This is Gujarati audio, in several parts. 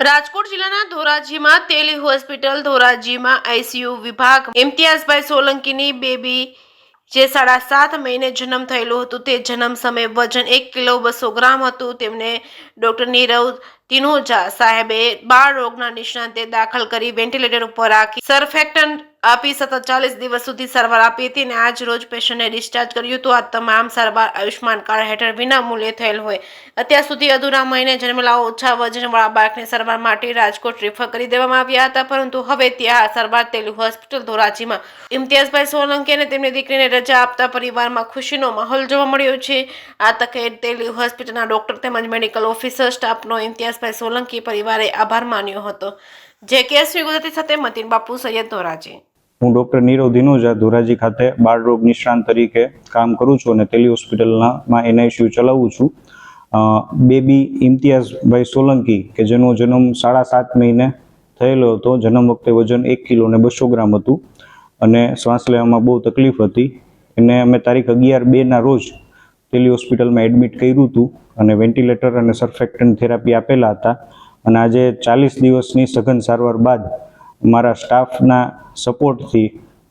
રાજકોટ જિલ્લાના ધોરાજીમાં તેલી હોસ્પિટલ ધોરાજીમાં આઈસીયુ વિભાગ ઇમ્તિયાઝભાઈ સોલંકીની બેબી જે 7.5 મહિને જન્મ થયેલું હતું તે જન્મ સમયે વજન 1 કિલો 200 ગ્રામ હતું. તેમને ડોક્ટર નીરવ તિનોજા સાહેબે બાળ રોગના નિષ્ણાંતે દાખલ કરી વેન્ટિલેટર ઉપર રાખી સરફેક્ટન્ટ આપી સતત 40 દિવસ સુધી સારવાર આપી હતી અને આજ રોજ પેશન્ટને ડિસ્ચાર્જ કર્યું હતું. આ તમામ સારવાર આયુષ્માન કાર્ડ હેઠળ વિના મૂલ્યે થયેલ હોય. અત્યાર સુધી અધૂરા મહિને જન્મેલા ઓછા વજનવાળા બાળકને સારવાર માટે રાજકોટ રેફર કરી દેવામાં આવ્યા હતા, પરંતુ હવે ત્યાં સારવાર તેલી હોસ્પિટલ ધોરાજીમાં ઇમ્તિયાઝભાઈ સોલંકી અને તેમની દીકરીને રજા આપતા પરિવારમાં ખુશીનો માહોલ જોવા મળ્યો છે. આ તકે તેલી હોસ્પિટલના ડોક્ટર તેમજ મેડિકલ ઓફિસર સ્ટાફનો ઇમ્તિયાઝભાઈ સોલંકી પરિવારે આભાર માન્યો હતો. જે કેસવી ગુજરાતી સાથે મતીન બાપુ, સૈયદ, ધોરાજી. હું ડૉક્ટર નીરવ દિનોજા ધોરાજી ખાતે બાળ રોગ નિષ્ણાંત તરીકે કામ કરું છું અને તેલી હોસ્પિટલમાં એનઆઈસીયુ ચલાવું છું. બેબી ઇમ્તિયાઝભાઈ સોલંકી કે જેનો જન્મ 7.5 મહિને થયેલો હતો. જન્મ વખતે વજન 1 કિલો ને 200 ગ્રામ હતું અને શ્વાસ લેવામાં બહુ તકલીફ હતી. એને અમે તારીખ 11/2ના રોજ તેલી હોસ્પિટલમાં એડમિટ કર્યું હતું અને વેન્ટિલેટર અને સરફેક્ટન્ટ થેરાપી આપેલા હતા. અને આજે 40 દિવસની સઘન સારવાર બાદ મારા સ્ટાફના સપોર્ટથી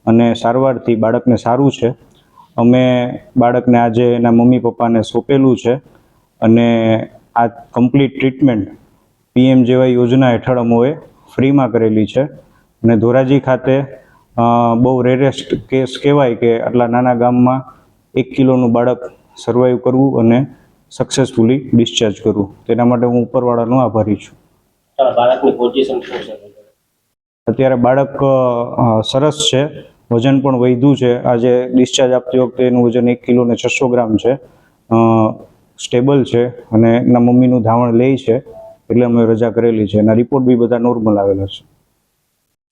અને સારવારથી બાળકને સારું છે. અમે બાળકને આજે એના મમ્મી પપ્પાને સોંપેલું છે અને આ કમ્પ્લીટ ટ્રીટમેન્ટ PMJY યોજના હેઠળ અમોએ ફ્રીમાં કરેલી છે. અને ધોરાજી ખાતે બહુ રેરેસ્ટ કેસ કહેવાય કે આટલા નાના ગામમાં 1 કિલોનું બાળક સર્વાઈવ કરવું અને સક્સેસફુલી ડિસ્ચાર્જ કરવું, તેના માટે હું ઉપરવાળાનો આભારી છું. બાળકની પોઝિશન શું છે? અત્યારે બાળક સરસ છે, વજન પણ વધ્યું છે. આજે ડિસ્ચાર્જ આપતી વખતે એનું વજન 1 કિલો ને 600 ગ્રામ છે. સ્ટેબલ છે અને એના મમ્મીનું ધાવણ લે છે, એટલે અમે રજા કરેલી છે. એના રિપોર્ટ બી બધા નોર્મલ આવેલા છે.